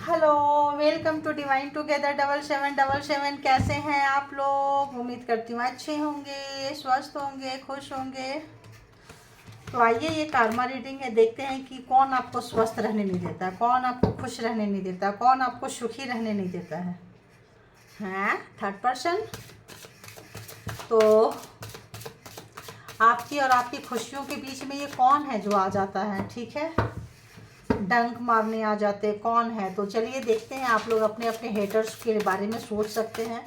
Hello, welcome to divine together 7777। कैसे हैं आप लोग? उम्मीद करती हूँ अच्छे होंगे, स्वस्थ होंगे, खुश होंगे। तो आइए, ये कार्मा रीडिंग है। देखते हैं कि कौन आपको स्वस्थ रहने नहीं देता, कौन आपको खुश रहने नहीं देता, कौन आपको सुखी रहने नहीं देता है। हैं, थर्ड पर्सन। तो आपकी और आपकी खुशियों के बीच में ये कौन है जो आ जाता है? ठीक है, डंक मारने आ जाते कौन है? तो चलिए देखते हैं। आप लोग अपने अपने हेटर्स के बारे में सोच सकते हैं,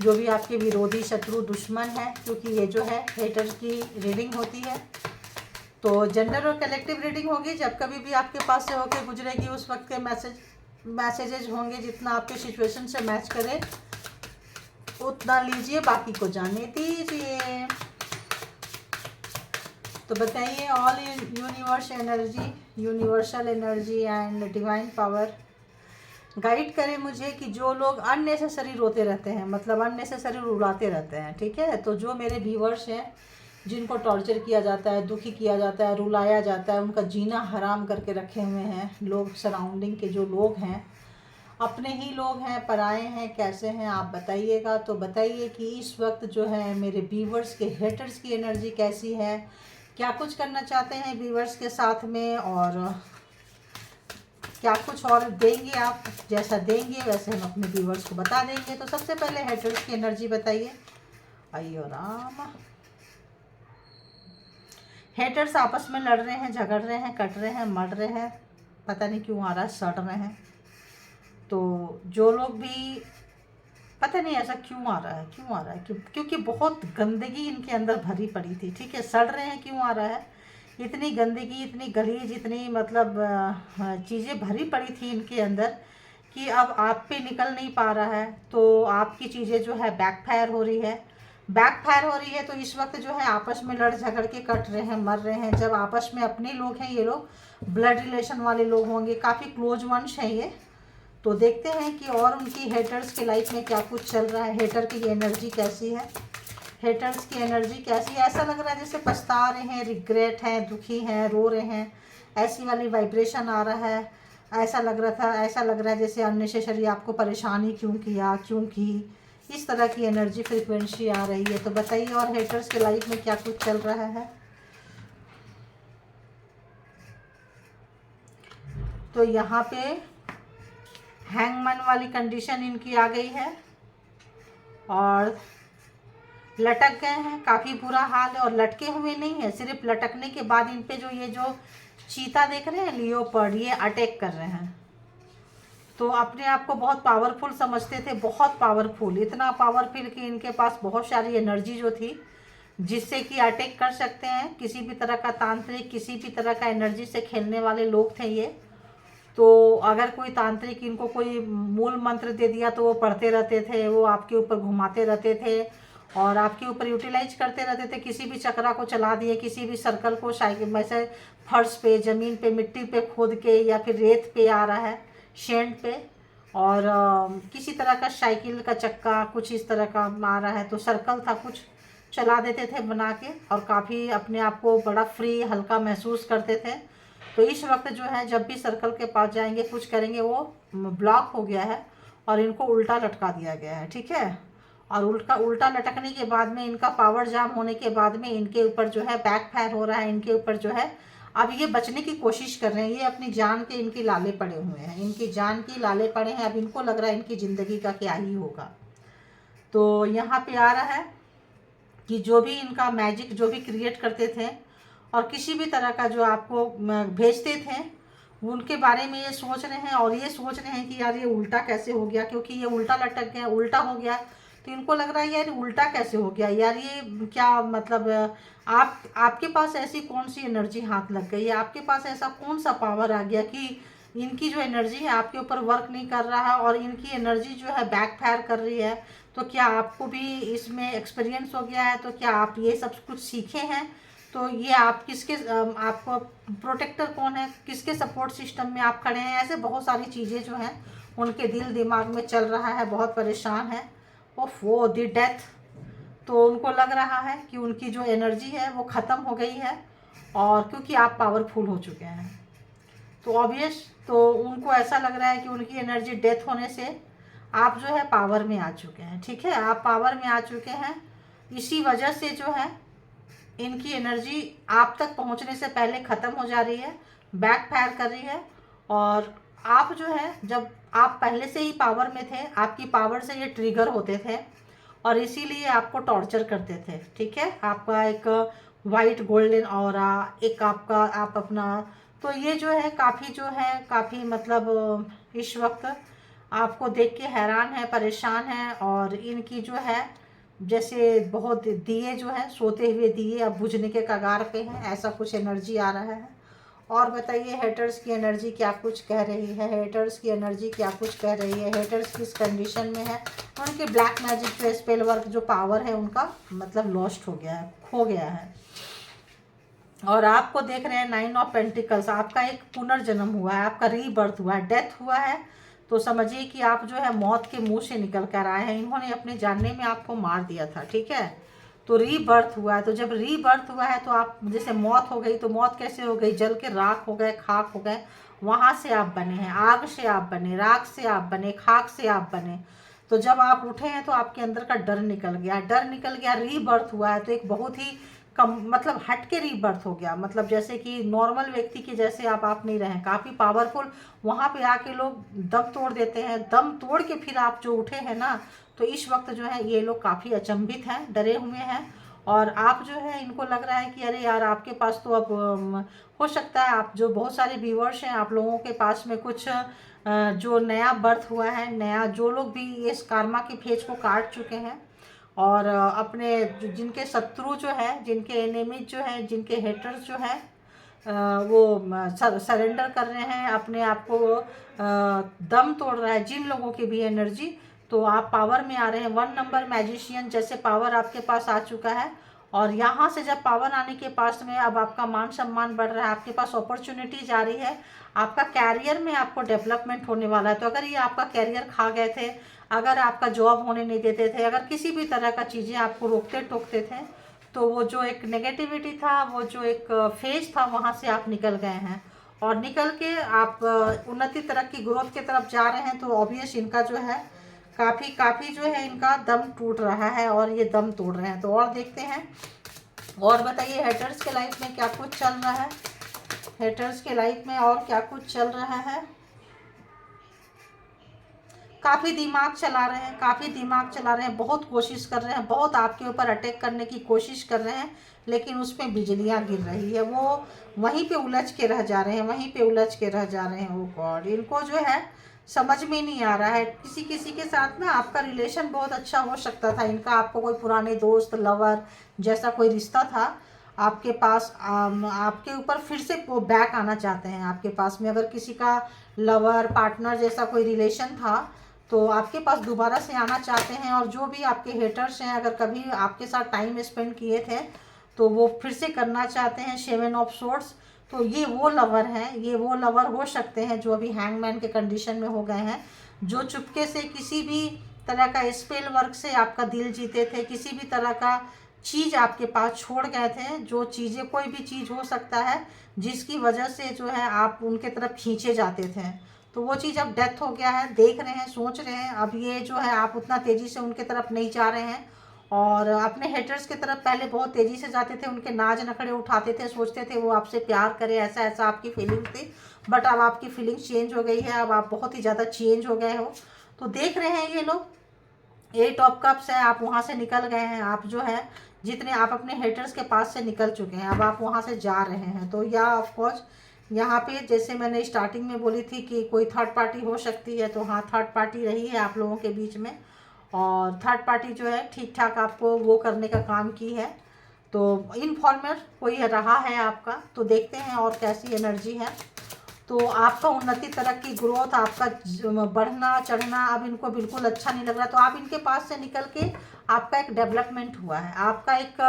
जो भी आपके विरोधी, शत्रु, दुश्मन है, क्योंकि ये जो है हेटर्स की रीडिंग होती है। तो जनरल और कलेक्टिव रीडिंग होगी। जब कभी भी आपके पास से होकर गुजरेगी उस वक्त के मैसेजेज होंगे, जितना आपके सिचुएशन से मैच करे उतना लीजिए, बाकी को जाने दीजिए। तो बताइए, all universe energy, universal energy and divine power guide करें मुझे कि जो लोग अननेसेसरी रोते रहते हैं, मतलब अननेसेसरी रुलाते रहते हैं, ठीक है, तो जो मेरे व्यूवर्स हैं जिनको टॉर्चर किया जाता है, दुखी किया जाता है, रुलाया जाता है, उनका जीना हराम करके रखे हुए हैं लोग, सराउंडिंग के जो लोग हैं, अपने ही लोग हैं, पराए हैं, कैसे हैं आप बताइएगा। तो बताइए कि इस वक्त जो है मेरे व्यूवर्स के हेटर्स की एनर्जी कैसी है, क्या कुछ करना चाहते हैं व्यूवर्स के साथ में, और क्या कुछ और देंगे आप? जैसा देंगे वैसे हम अपने व्यूवर्स को बता देंगे। तो सबसे पहले हेटर्स की एनर्जी बताइए। अयो राम, हेटर्स आपस में लड़ रहे हैं, झगड़ रहे हैं, कट रहे हैं, मर रहे हैं, पता नहीं क्यों आ रहा है, सड़ रहे हैं। तो जो लोग भी, पता नहीं ऐसा क्यों आ रहा है, क्यों आ रहा है, क्योंकि बहुत गंदगी इनके अंदर भरी पड़ी थी, ठीक है। सड़ रहे हैं, क्यों आ रहा है? इतनी गंदगी, इतनी गलीज, इतनी मतलब चीज़ें भरी पड़ी थी इनके अंदर कि अब आप पे निकल नहीं पा रहा है। तो आपकी चीज़ें जो है बैकफायर हो रही है, बैकफायर हो रही है। तो इस वक्त जो है आपस में लड़ झगड़ के कट रहे हैं, मर रहे हैं। जब आपस में अपने लोग हैं, ये लोग ब्लड रिलेशन वाले लोग होंगे, काफ़ी क्लोज वंश हैं ये। तो देखते हैं कि और उनकी हेटर्स के लाइफ में क्या कुछ चल रहा है, हेटर की एनर्जी कैसी है, हेटर्स की एनर्जी कैसी है। ऐसा लग रहा है जैसे पछता रहे हैं, रिग्रेट है, दुखी हैं, रो रहे हैं, ऐसी वाली वाइब्रेशन आ रहा है। ऐसा लग रहा था, ऐसा लग रहा है जैसे अननेसेसरी आपको परेशानी क्यों किया, क्यों की, इस तरह की एनर्जी फ्रिक्वेंसी आ रही है। तो बताइए और हेटर्स के लाइफ में क्या कुछ चल रहा है। तो यहाँ पे हैंगमैन वाली कंडीशन इनकी आ गई है और लटक गए हैं, काफ़ी बुरा हाल है। और लटके हुए नहीं है, सिर्फ लटकने के बाद इन पे जो ये जो चीता देख रहे हैं, लियोपर्ड, ये अटैक कर रहे हैं। तो अपने आप को बहुत पावरफुल समझते थे, बहुत पावरफुल, इतना पावरफुल कि इनके पास बहुत सारी एनर्जी जो थी जिससे कि अटैक कर सकते हैं किसी भी तरह का तांत्रिक, किसी भी तरह का एनर्जी से खेलने वाले लोग थे ये। तो अगर कोई तांत्रिक इनको कोई मूल मंत्र दे दिया तो वो पढ़ते रहते थे, वो आपके ऊपर घुमाते रहते थे और आपके ऊपर यूटिलाइज करते रहते थे। किसी भी चक्रा को चला दिए, किसी भी सर्कल को, साइकिल वैसे फर्श पे, ज़मीन पे, मिट्टी पे खोद के, या फिर रेत पे आ रहा है, शेंड पे, और किसी तरह का साइकिल का चक्का कुछ इस तरह का आ रहा है, तो सर्कल था कुछ, चला देते थे बना के, और काफ़ी अपने आप को बड़ा फ्री, हल्का महसूस करते थे। तो इस वक्त जो है जब भी सर्कल के पास जाएंगे, कुछ करेंगे, वो ब्लॉक हो गया है और इनको उल्टा लटका दिया गया है, ठीक है। और उल्टा उल्टा लटकने के बाद में, इनका पावर जाम होने के बाद में, इनके ऊपर जो है बैक फायर हो रहा है, इनके ऊपर जो है अब ये बचने की कोशिश कर रहे हैं। ये अपनी जान के, इनकी लाले पड़े हुए हैं, इनकी जान की लाले पड़े हैं। अब इनको लग रहा है इनकी ज़िंदगी का क्या ही होगा। तो यहाँ पे आ रहा है कि जो भी इनका मैजिक जो भी क्रिएट करते थे और किसी भी तरह का जो आपको भेजते थे, उनके बारे में ये सोच रहे हैं और ये सोच रहे हैं कि यार ये उल्टा कैसे हो गया, क्योंकि ये उल्टा लटक गया, उल्टा हो गया। तो इनको लग रहा है यार उल्टा कैसे हो गया, यार ये क्या मतलब, आपके पास ऐसी कौन सी एनर्जी हाथ लग गई है, आपके पास ऐसा कौन सा पावर आ गया कि इनकी जो एनर्जी है आपके ऊपर वर्क नहीं कर रहा है और इनकी एनर्जी जो है बैक फायर कर रही है। तो क्या आपको भी इसमें एक्सपीरियंस हो गया है? तो क्या आप ये सब कुछ सीखे हैं? तो ये आप किसके, आपको प्रोटेक्टर कौन है, किसके सपोर्ट सिस्टम में आप खड़े हैं? ऐसे बहुत सारी चीज़ें जो हैं उनके दिल दिमाग में चल रहा है, बहुत परेशान है। ओफ, वो दी डेथ। तो उनको लग रहा है कि उनकी जो एनर्जी है वो ख़त्म हो गई है, और क्योंकि आप पावरफुल हो चुके हैं। तो ऑब्वियस, तो उनको ऐसा लग रहा है कि उनकी एनर्जी डेथ होने से आप जो है पावर में आ चुके हैं। ठीक है, आप पावर में आ चुके हैं, इसी वजह से जो है इनकी एनर्जी आप तक पहुंचने से पहले ख़त्म हो जा रही है, बैक फायर कर रही है। और आप जो है, जब आप पहले से ही पावर में थे, आपकी पावर से ये ट्रिगर होते थे और इसीलिए आपको टॉर्चर करते थे। ठीक है, आपका एक वाइट गोल्डन ऑरा, एक आपका आप अपना, तो ये जो है काफ़ी जो है काफ़ी मतलब इस वक्त आपको देख के हैरान है, परेशान है। और इनकी जो है जैसे बहुत दिए जो है, सोते हुए दिए अब बुझने के कगार पे हैं, ऐसा कुछ एनर्जी आ रहा है। और बताइए हेटर्स की एनर्जी क्या कुछ कह रही है, हेटर्स की एनर्जी क्या कुछ कह रही है, हेटर्स किस कंडीशन में है। उनके ब्लैक मैजिक जो स्पेल वर्क जो पावर है उनका मतलब लॉस्ट हो गया है, खो गया है। और आपको देख रहे हैं 9 ऑफ पेंटिकल्स, आपका एक पुनर्जन्म हुआ है, आपका रीबर्थ हुआ है, डेथ हुआ है। तो समझिए कि आप जो है मौत के मुंह से निकल कर आए हैं, इन्होंने अपने जानने में आपको मार दिया था। ठीक है, तो रीबर्थ हुआ है। तो जब रीबर्थ हुआ है तो आप जैसे मौत हो गई, तो मौत कैसे हो गई, जल के राख हो गए, खाक हो गए, वहाँ से आप बने हैं, आग से आप बने, राख से आप बने, खाक से आप बने। तो जब आप उठे हैं तो आपके अंदर का डर निकल गया, डर निकल गया, रीबर्थ हुआ है। तो एक बहुत ही कम मतलब हट के रीबर्थ हो गया, मतलब जैसे कि नॉर्मल व्यक्ति के जैसे आप नहीं रहे, काफ़ी पावरफुल। वहाँ पे आके लोग दम तोड़ देते हैं, दम तोड़ के फिर आप जो उठे हैं ना, तो इस वक्त जो है ये लोग काफ़ी अचंभित हैं, डरे हुए हैं। और आप जो है इनको लग रहा है कि अरे यार आपके पास तो अब हो सकता है आप जो बहुत सारे व्यूअर्स हैं, आप लोगों के पास में कुछ जो नया बर्थ हुआ है, नया जो लोग भी इस कार्मा के फेज को काट चुके हैं और अपने जिनके शत्रु जो है, जिनके एनिमी जो है, जिनके हेटर्स जो है वो सरेंडर कर रहे हैं अपने आप को, दम तोड़ रहा है जिन लोगों की भी एनर्जी, तो आप पावर में आ रहे हैं। 1 नंबर मैजिशियन जैसे पावर आपके पास आ चुका है। और यहाँ से जब पावर आने के पास में अब आपका मान सम्मान बढ़ रहा है, आपके पास अपॉर्चुनिटीज आ रही है, आपका कैरियर में आपको डेवलपमेंट होने वाला है। तो अगर ये आपका कैरियर खा गए थे, अगर आपका जॉब होने नहीं देते थे, अगर किसी भी तरह का चीज़ें आपको रोकते टोकते थे, तो वो जो एक नेगेटिविटी था, वो जो एक फेज था, वहाँ से आप निकल गए हैं। और निकल के आप उन्नति तरक्की ग्रोथ की तरफ जा रहे हैं। तो ऑब्वियस इनका जो है काफ़ी जो है इनका दम टूट रहा है और ये दम तोड़ रहे हैं। तो और देखते हैं, और बताइए हेटर्स के लाइफ में क्या कुछ चल रहा है, हेटर्स के लाइफ में और क्या कुछ चल रहा है। काफ़ी दिमाग चला रहे हैं, काफ़ी दिमाग चला रहे हैं, बहुत कोशिश कर रहे हैं, बहुत आपके ऊपर अटैक करने की कोशिश कर रहे हैं, लेकिन उसमें बिजलियां गिर रही है, वो वहीं पे उलझ के रह जा रहे हैं, वहीं पे उलझ के रह जा रहे हैं। वो गॉड, इनको जो है समझ में नहीं आ रहा है। किसी किसी के साथ ना आपका रिलेशन बहुत अच्छा हो सकता था इनका, आपको कोई पुराने दोस्त लवर जैसा कोई रिश्ता था आपके पास, आपके ऊपर फिर से वो बैक आना चाहते हैं आपके पास में। अगर किसी का लवर पार्टनर जैसा कोई रिलेशन था तो आपके पास दोबारा से आना चाहते हैं। और जो भी आपके हेटर्स हैं, अगर कभी आपके साथ टाइम स्पेंड किए थे तो वो फिर से करना चाहते हैं। 7 ऑफ सोर्ड्स, तो ये वो लवर हैं, ये वो लवर हो सकते हैं जो अभी हैंगमैन के कंडीशन में हो गए हैं, जो चुपके से किसी भी तरह का स्पेल वर्क से आपका दिल जीते थे, किसी भी तरह का चीज़ आपके पास छोड़ गए थे, जो चीज़ें कोई भी चीज़ हो सकता है जिसकी वजह से जो है आप उनके तरफ खींचे जाते थे। तो वो चीज़ अब डेथ हो गया है, देख रहे हैं, सोच रहे हैं। अब ये जो है आप उतना तेज़ी से उनके तरफ नहीं जा रहे हैं और अपने हेटर्स की तरफ पहले बहुत तेज़ी से जाते थे, उनके नाज नखड़े उठाते थे, सोचते थे वो आपसे प्यार करे, ऐसा ऐसा आपकी फीलिंग थी। बट अब आपकी फीलिंग चेंज हो गई है, अब आप बहुत ही ज़्यादा चेंज हो गए हो। तो देख रहे हैं ये लोग 8 ऑफ कप्स है, आप वहाँ से निकल गए हैं। आप जो है जितने आप अपने हेटर्स के पास से निकल चुके हैं, अब आप वहाँ से जा रहे हैं। तो या ऑफकोर्स यहाँ पे जैसे मैंने स्टार्टिंग में बोली थी कि कोई थर्ड पार्टी हो सकती है, तो हाँ थर्ड पार्टी रही है आप लोगों के बीच में। और थर्ड पार्टी जो है ठीक ठाक आपको वो करने का काम की है। तो इनफॉर्मर कोई रहा है आपका, तो देखते हैं और कैसी एनर्जी है। तो आपका उन्नति तरक्की ग्रोथ, आपका बढ़ना चढ़ना अब इनको बिल्कुल अच्छा नहीं लग रहा। तो आप इनके पास से निकल के आपका एक डेवलपमेंट हुआ है, आपका एक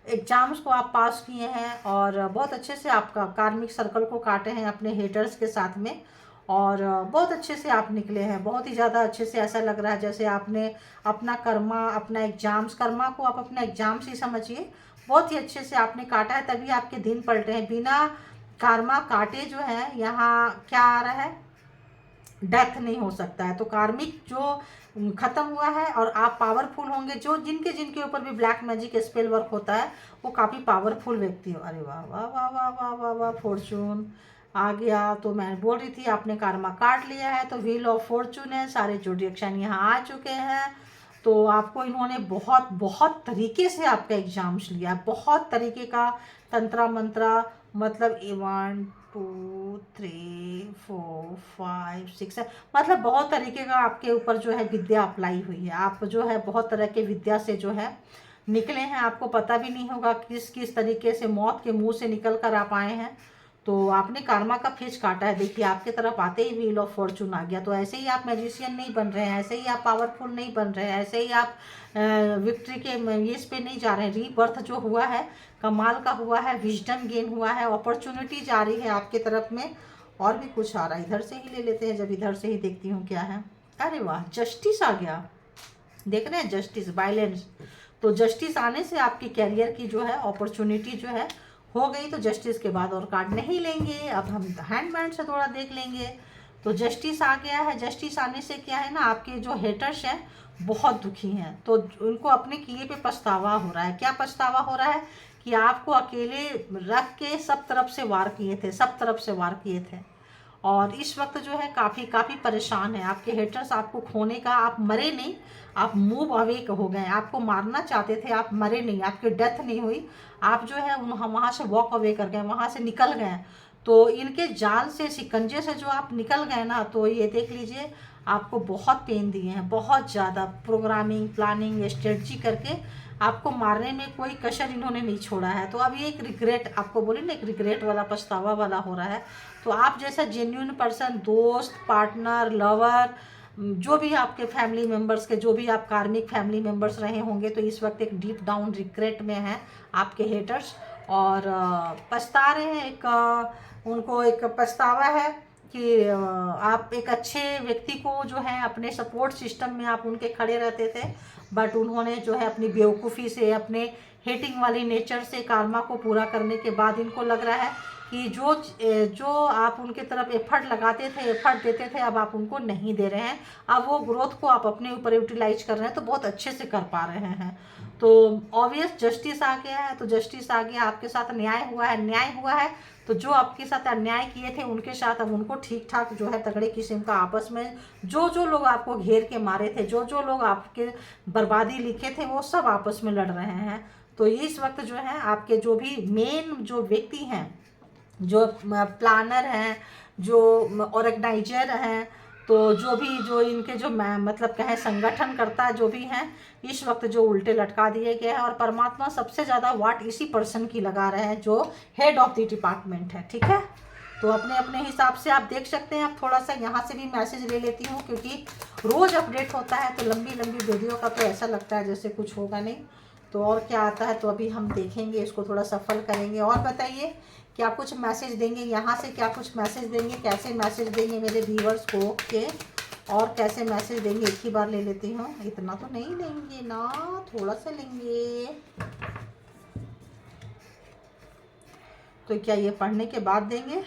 एग्ज़ाम्स को आप पास किए हैं और बहुत अच्छे से आपका कार्मिक सर्कल को काटे हैं अपने हेटर्स के साथ में। और बहुत अच्छे से आप निकले हैं, बहुत ही ज़्यादा अच्छे से। ऐसा लग रहा है जैसे आपने अपना कर्मा, अपना एग्ज़ाम्स, कर्मा को आप अपना एग्ज़ाम्स ही समझिए, बहुत ही अच्छे से आपने काटा है, तभी आपके दिन पलटे हैं। बिना कार्मा कांटे जो है, यहाँ क्या आ रहा है, डेथ नहीं हो सकता है। तो कार्मिक जो खत्म हुआ है और आप पावरफुल होंगे। जो जिनके जिनके ऊपर भी ब्लैक मैजिक स्पेल वर्क होता है वो काफ़ी पावरफुल व्यक्ति हो। अरे वाह वाह वाह वाह वाह वाह वाह, फॉर्चून आ गया। तो मैं बोल रही थी आपने कार्मा काट लिया है, तो व्हील ऑफ फॉर्चून है, सारे जोडिएक्शन यहाँ आ चुके हैं। तो आपको इन्होंने बहुत बहुत तरीके से आपका एग्जाम्स लिया, बहुत तरीके का तंत्रा मंत्रा, मतलब 1 2 3 4 5 6 मतलब बहुत तरीके का आपके ऊपर जो है विद्या अप्लाई हुई है। आप जो है बहुत तरह के विद्या से जो है निकले हैं, आपको पता भी नहीं होगा किस किस तरीके से मौत के मुंह से निकल कर आप आए हैं। तो आपने कार्मा का फेज काटा है। देखिए आपके तरफ आते ही व्हील ऑफ फॉर्चून आ गया। तो ऐसे ही आप मैजिशियन नहीं बन रहे हैं, ऐसे ही आप पावरफुल नहीं बन रहे हैं, ऐसे ही आप विक्ट्री के इस पे नहीं जा रहे हैं। रीबर्थ जो हुआ है कमाल का हुआ है, विजडम गेन हुआ है, अपॉर्चुनिटी जा रही है आपके तरफ में। और भी कुछ आ रहा है, इधर से ही ले लेते हैं, जब इधर से ही देखती हूँ क्या है। अरे वाह, जस्टिस आ गया, देख रहे हैं, जस्टिस, वायलेंस। तो जस्टिस आने से आपके कैरियर की जो है अपॉर्चुनिटी जो है हो गई। तो जस्टिस के बाद और कार्ड नहीं लेंगे, अब हम हैंडमैन से थोड़ा देख लेंगे। तो जस्टिस आ गया है। जस्टिस आने से क्या है ना, आपके जो हेटर्स हैं बहुत दुखी हैं, तो उनको अपने किए पे पछतावा हो रहा है। क्या पछतावा हो रहा है कि आपको अकेले रख के सब तरफ से वार किए थे, सब तरफ से वार किए थे। और इस वक्त जो है काफ़ी परेशान है आपके हेटर्स, आपको खोने का। आप मरे नहीं, आप मूव अवे हो गए। आपको मारना चाहते थे, आप मरे नहीं, आपकी डेथ नहीं हुई, आप जो है वहाँ से वॉक अवे कर गए, वहाँ से निकल गए। तो इनके जाल से, शिकंजे से जो आप निकल गए ना, तो ये देख लीजिए आपको बहुत पेन दिए हैं, बहुत ज़्यादा प्रोग्रामिंग, प्लानिंग, स्ट्रेटजी करके आपको मारने में कोई कसर इन्होंने नहीं छोड़ा है। तो अब ये एक रिग्रेट, आपको बोले ना, एक रिग्रेट वाला, पछतावा वाला हो रहा है। तो आप जैसा जेन्युइन पर्सन, दोस्त, पार्टनर, लवर, जो भी आपके फैमिली मेम्बर्स के, जो भी आप कार्मिक फैमिली मेम्बर्स रहे होंगे, तो इस वक्त एक डीप डाउन रिग्रेट में हैं आपके हेटर्स। और पछता रहे हैं, उनको एक पछतावा है कि आप एक अच्छे व्यक्ति को जो है अपने सपोर्ट सिस्टम में आप उनके खड़े रहते थे, बट उन्होंने जो है अपनी बेवकूफ़ी से, अपने हेटिंग वाली नेचर से कार्मा को पूरा करने के बाद इनको लग रहा है कि जो आप उनके तरफ एफर्ट लगाते थे, एफर्ट देते थे, अब आप उनको नहीं दे रहे हैं। अब वो ग्रोथ को आप अपने ऊपर यूटिलाइज कर रहे हैं, तो बहुत अच्छे से कर पा रहे हैं। तो ऑब्वियस जस्टिस आ गया है। तो जस्टिस आ गया, आपके साथ न्याय हुआ है, न्याय हुआ है। तो जो आपके साथ अन्याय किए थे उनके साथ अब उनको ठीक ठाक जो है तगड़े किस्म का आपस में, जो लोग आपको घेर के मारे थे, जो लोग आपके बर्बादी लिखे थे, वो सब आपस में लड़ रहे हैं। तो इस वक्त जो है आपके जो भी मेन जो व्यक्ति हैं, जो प्लानर हैं, जो ऑर्गेनाइजर हैं, तो जो इनके जो मतलब कहें संगठन करता जो भी हैं, इस वक्त जो उल्टे लटका दिए गए हैं। और परमात्मा सबसे ज़्यादा वाट इसी पर्सन की लगा रहे हैं जो हेड ऑफ द डिपार्टमेंट है। ठीक है, तो अपने अपने हिसाब से आप देख सकते हैं। अब थोड़ा सा यहाँ से भी मैसेज ले लेती हूँ, क्योंकि रोज़ अपडेट होता है, तो लंबी लंबी वीडियो का तो ऐसा लगता है जैसे कुछ होगा नहीं। तो और क्या आता है, तो अभी हम देखेंगे, इसको थोड़ा सफल करेंगे। और बताइए क्या कुछ मैसेज देंगे यहाँ से, क्या कुछ मैसेज देंगे, कैसे मैसेज देंगे मेरे व्यूअर्स को के, और कैसे मैसेज देंगे। एक ही बार ले लेती हूँ, इतना तो नहीं लेंगे ना, थोड़ा सा लेंगे। तो क्या ये पढ़ने के बाद देंगे?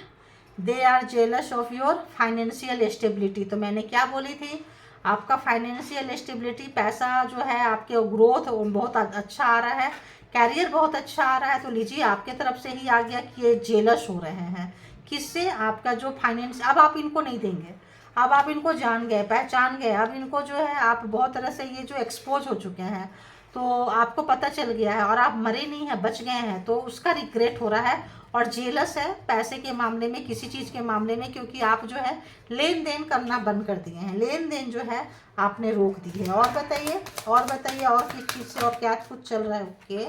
They are jealous of your financial stability. तो मैंने क्या बोली थी, आपका फाइनेंशियल स्टेबिलिटी, पैसा जो है, आपके ग्रोथ बहुत अच्छा आ रहा है, कैरियर बहुत अच्छा आ रहा है। तो लीजिए आपके तरफ से ही आ गया कि ये जेलस हो रहे हैं। किससे? आपका जो फाइनेंस, अब आप इनको नहीं देंगे, अब आप इनको जान गए, पहचान गए। अब इनको जो है आप बहुत तरह से ये जो एक्सपोज हो चुके हैं, तो आपको पता चल गया है, और आप मरे नहीं हैं, बच गए हैं, तो उसका रिग्रेट हो रहा है। और जेलस है पैसे के मामले में, किसी चीज़ के मामले में, क्योंकि आप जो है लेन देन करना बंद कर दिए हैं, लेन देन जो है आपने रोक दी है। और बताइए, और बताइए, और किस चीज़ से और क्या कुछ चल रहा है। ओके,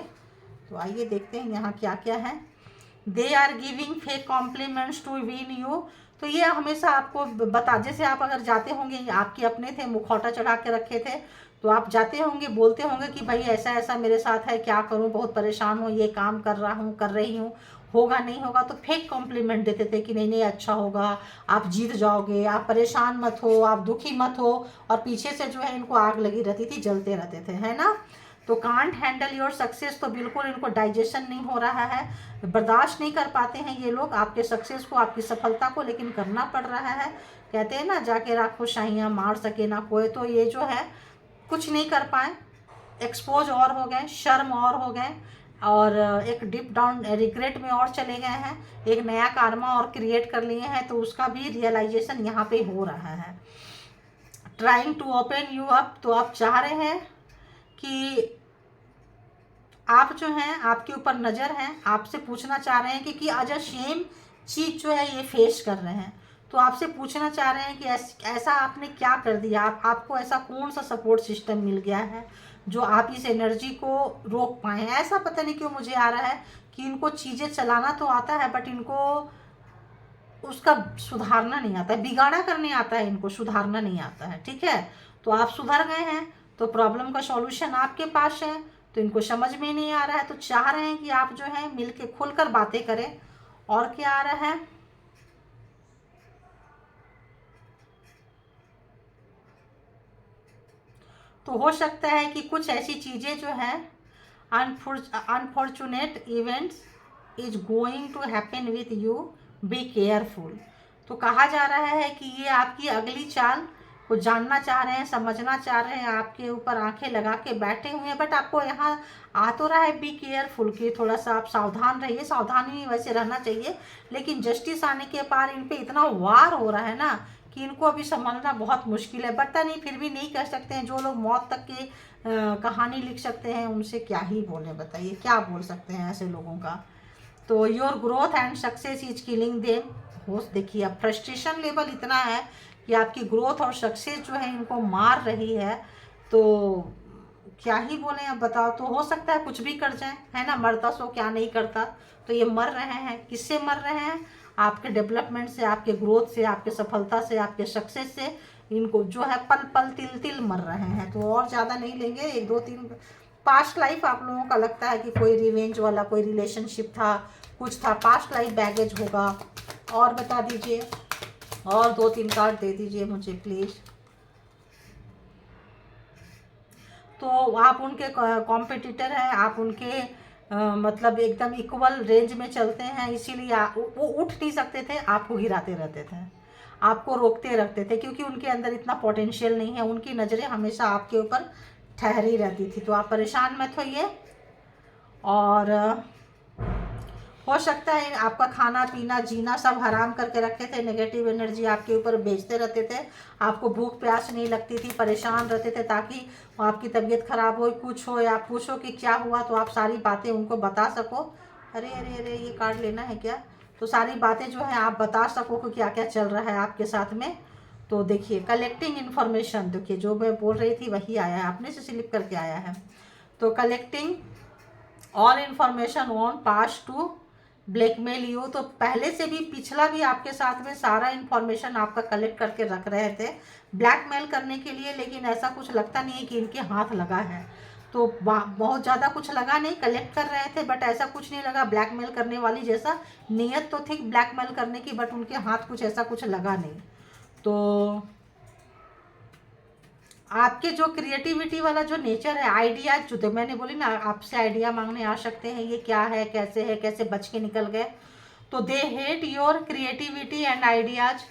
तो आइए देखते हैं यहाँ क्या क्या है। They are giving fake compliments to win you. तो ये हमेशा आपको बता, जैसे आप अगर जाते होंगे, आपके अपने थे, मुखौटा चढ़ा के रखे थे, तो आप जाते होंगे, बोलते होंगे कि भाई ऐसा ऐसा मेरे साथ है, क्या करूं, बहुत परेशान हूं, ये काम कर रहा हूं, कर रही हूं, होगा नहीं होगा, तो फेक कॉम्प्लीमेंट देते थे कि नहीं नहीं अच्छा होगा, आप जीत जाओगे, आप परेशान मत हो, आप दुखी मत हो, और पीछे से जो है इनको आग लगी रहती थी, जलते रहते थे, है ना। तो कांट हैंडल योर सक्सेस, तो बिल्कुल इनको डाइजेशन नहीं हो रहा है, बर्दाश्त नहीं कर पाते हैं ये लोग आपके सक्सेस को, आपकी सफलता को, लेकिन करना पड़ रहा है। कहते हैं ना, जाके राखो शाहियाँ मार सके ना कोई, तो ये जो है कुछ नहीं कर पाए, एक्सपोज और हो गए, शर्म और हो गए, और एक डीप डाउन रिग्रेट में और चले गए हैं, एक नया कार्मा और क्रिएट कर लिए हैं, तो उसका भी रियलाइजेशन यहाँ पे हो रहा है। Trying to open you up, तो आप चाह रहे हैं कि आप जो हैं, आपके ऊपर नज़र है, आपसे पूछना चाह रहे हैं कि आज सेम चीज़ जो है ये फेस कर रहे हैं, तो आपसे पूछना चाह रहे हैं कि ऐसा आपने क्या कर दिया, आपको ऐसा कौन सा सपोर्ट सिस्टम मिल गया है जो आप इस एनर्जी को रोक पाएँ। ऐसा पता नहीं क्यों मुझे आ रहा है कि इनको चीज़ें चलाना तो आता है, बट इनको उसका सुधारना नहीं आता है, बिगाड़ा करने आता है, इनको सुधारना नहीं आता है। ठीक है, तो आप सुधर गए हैं, तो प्रॉब्लम का सॉल्यूशन आपके पास है, तो इनको समझ में नहीं आ रहा है, तो चाह रहे हैं कि आप जो है मिल के खुलकर बातें करें। और क्या आ रहा है, तो हो सकता है कि कुछ ऐसी चीज़ें जो है unfortunate events is going to happen with you, be careful. तो कहा जा रहा है कि ये आपकी अगली चाल को जानना चाह रहे हैं, समझना चाह रहे हैं, आपके ऊपर आंखें लगा के बैठे हुए हैं, बट आपको यहाँ आ तो रहा है बी केयरफुल कि थोड़ा सा आप सावधान रहिए। सावधानी वैसे रहना चाहिए, लेकिन जस्टिस आने के पार इन पे इतना वार हो रहा है ना कि इनको अभी संभालना बहुत मुश्किल है। पता नहीं, फिर भी नहीं कह सकते हैं। जो लोग मौत तक की कहानी लिख सकते हैं उनसे क्या ही बोले, बताइए क्या बोल सकते हैं ऐसे लोगों का। तो your growth and success is killing them. हो देखिए, अब फ्रस्ट्रेशन लेवल इतना है कि आपकी ग्रोथ और सक्सेस जो है इनको मार रही है, तो क्या ही बोले अब बताओ। तो हो सकता है कुछ भी कर जाए, है ना, मरता सो क्या नहीं करता। तो ये मर रहे हैं, किससे मर रहे हैं, आपके डेवलपमेंट से, आपके ग्रोथ से, आपके सफलता से, आपके सक्सेस से। इनको जो है पल पल तिल तिल मर रहे हैं। तो और ज़्यादा नहीं लेंगे, 1 2 3 पास्ट लाइफ आप लोगों का लगता है कि कोई रिवेंज वाला कोई रिलेशनशिप था, कुछ था, पास्ट लाइफ बैगेज होगा। और बता दीजिए, और 2 3 कार्ड दे दीजिए मुझे प्लीज़। तो आप उनके कॉम्पिटिटर हैं, आप उनके मतलब एकदम इक्वल रेंज में चलते हैं, इसीलिए वो उठ नहीं सकते थे, आपको गिराते रहते थे, आपको रोकते रखते थे, क्योंकि उनके अंदर इतना पोटेंशियल नहीं है। उनकी नज़रें हमेशा आपके ऊपर ठहरी रहती थी। तो आप परेशान मत होइए। और हो सकता है आपका खाना पीना जीना सब हराम करके रखे थे, नेगेटिव एनर्जी आपके ऊपर भेजते रहते थे, आपको भूख प्यास नहीं लगती थी, परेशान रहते थे ताकि आपकी तबीयत खराब हो, कुछ हो, या पूछो कि क्या हुआ, तो आप सारी बातें उनको बता सको। अरे अरे अरे, ये कार्ड लेना है क्या? तो सारी बातें जो है आप बता सको कि क्या क्या चल रहा है आपके साथ में। तो देखिए, कलेक्टिंग इन्फॉर्मेशन, देखिए जो मैं बोल रही थी वही आया है, अपने से स्लिप करके आया है। तो collecting all information on past to blackmail you, तो पहले से भी पिछला भी आपके साथ में सारा इन्फॉर्मेशन आपका कलेक्ट करके रख रहे थे ब्लैकमेल करने के लिए, लेकिन ऐसा कुछ लगता नहीं है कि इनके हाथ लगा है। तो बहुत ज़्यादा कुछ लगा नहीं, कलेक्ट कर रहे थे बट ऐसा कुछ नहीं लगा ब्लैकमेल करने वाली जैसा। नीयत तो थी ब्लैकमेल करने की, बट उनके हाथ कुछ ऐसा कुछ लगा नहीं। तो आपके जो क्रिएटिविटी वाला जो नेचर है, आइडिया जो, तो मैंने बोली ना आपसे आइडिया मांगने आ सकते हैं, ये क्या है, कैसे बच के निकल गए। तो they hate your creativity and ideas.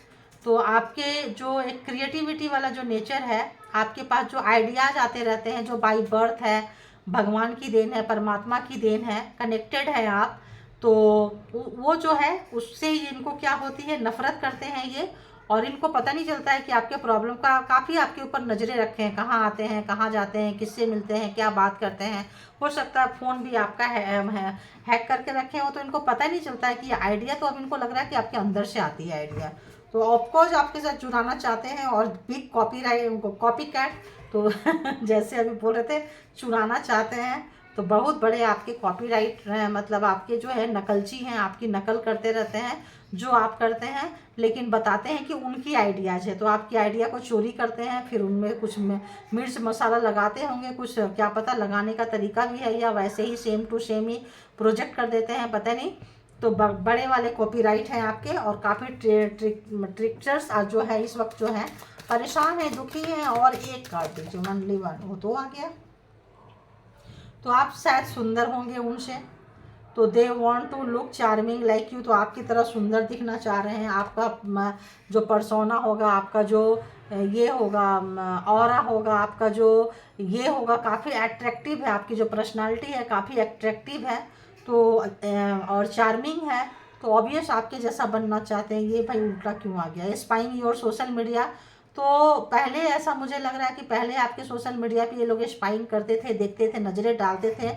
तो आपके जो एक क्रिएटिविटी वाला जो नेचर है, आपके पास जो आइडियाज आते रहते हैं, जो बाई बर्थ है, भगवान की देन है, परमात्मा की देन है, कनेक्टेड है आप, तो वो जो है उससे इनको क्या होती है, नफरत करते हैं ये। और इनको पता नहीं चलता है कि आपके प्रॉब्लम का काफ़ी आपके ऊपर नज़रें रखे हैं, कहाँ आते हैं, कहाँ जाते हैं, किससे मिलते हैं, क्या बात करते हैं। हो सकता है फ़ोन भी आपका हैक करके रखे हो, तो इनको पता नहीं चलता है कि आइडिया, तो अब इनको लग रहा है कि आपके अंदर से आती है आइडिया। तो ऑफकोर्स आपके साथ जुड़ाना चाहते हैं, और बिग कॉपी कैट, तो जैसे अभी बोल रहे थे चुराना चाहते हैं, तो बहुत बड़े आपके कॉपीराइट मतलब आपके जो है नकलची हैं, आपकी नकल करते रहते हैं जो आप करते हैं, लेकिन बताते हैं कि उनकी आइडियाज़ है। तो आपकी आइडिया को चोरी करते हैं, फिर उनमें कुछ मिर्च मसाला लगाते होंगे, कुछ क्या पता लगाने का तरीका भी है, या वैसे ही सेम टू सेम ही प्रोजेक्ट कर देते हैं, पता नहीं। तो बड़े वाले कॉपीराइट हैं आपके, और काफ़ी ट्रिक्चर्स जो है इस वक्त जो है परेशान है, दुखी हैं। और एक कार्ड दीजिए, ओनली वन, वो तो आ गया। तो आप शायद सुंदर होंगे उनसे, तो they want to look charming like you, तो आपकी तरह सुंदर दिखना चाह रहे हैं। आपका जो पर्सोना होगा, आपका जो ये होगा ऑरा होगा, आपका जो ये होगा काफ़ी अट्रैक्टिव है, आपकी जो पर्सनालिटी है काफ़ी अट्रैक्टिव है, तो और चार्मिंग है, तो ऑब्वियस आपके जैसा बनना चाहते हैं। ये भाई उल्टा क्यों आ गया? स्पाइंग योर सोशल मीडिया, तो पहले ऐसा मुझे लग रहा है कि पहले आपके सोशल मीडिया पे ये लोग स्पाइंग करते थे, देखते थे, नज़रें डालते थे,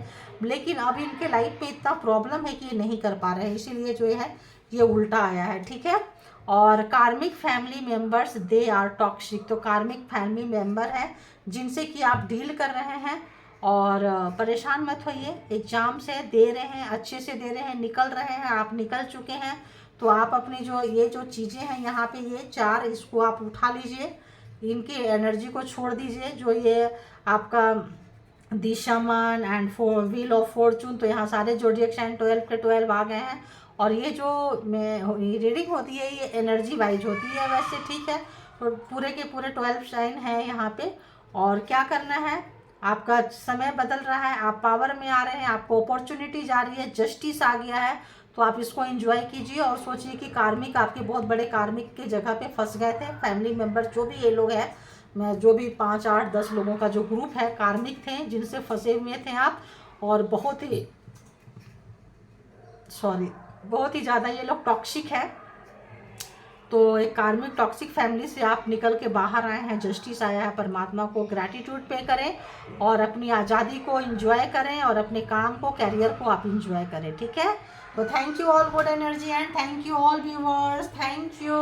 लेकिन अब इनके लाइफ में इतना प्रॉब्लम है कि ये नहीं कर पा रहे हैं, इसीलिए जो है ये उल्टा आया है। ठीक है। और karmic family members they are toxic, तो कार्मिक फैमिली मेंबर हैं जिनसे कि आप डील कर रहे हैं, और परेशान मत होइए, एग्ज़ाम से दे रहे हैं, अच्छे से दे रहे हैं, निकल रहे हैं, आप निकल चुके हैं, तो आप अपनी जो ये जो चीज़ें हैं यहाँ पे ये 4 इसको आप उठा लीजिए, इनकी एनर्जी को छोड़ दीजिए। जो ये आपका दिशामान एंड व्हील ऑफ फॉर्चून, तो यहाँ सारे जोडिएक साइन 12 के 12 आ गए हैं, और ये जो रीडिंग होती है ये एनर्जी वाइज होती है वैसे। ठीक है। तो पूरे के पूरे 12 साइन है यहाँ पे, और क्या करना है, आपका समय बदल रहा है, आप पावर में आ रहे हैं, आपको अपॉर्चुनिटीज आ रही है, जस्टिस आ गया है, तो आप इसको एंजॉय कीजिए। और सोचिए कि कार्मिक आपके बहुत बड़े कार्मिक के जगह पे फंस गए थे, फैमिली मेम्बर जो भी ये लोग हैं, मैं जो भी 5, 8, 10 लोगों का जो ग्रुप है कार्मिक थे जिनसे फंसे हुए थे आप, और बहुत ही ज़्यादा ये लोग टॉक्सिक है। तो एक कार्मिक टॉक्सिक फैमिली से आप निकल के बाहर आए हैं, जस्टिस आया है, परमात्मा को ग्रैटिट्यूड पे करें, और अपनी आज़ादी को एंजॉय करें, और अपने काम को, कैरियर को आप एंजॉय करें। ठीक है। तो thank you all good energy and thank you all viewers, thank you.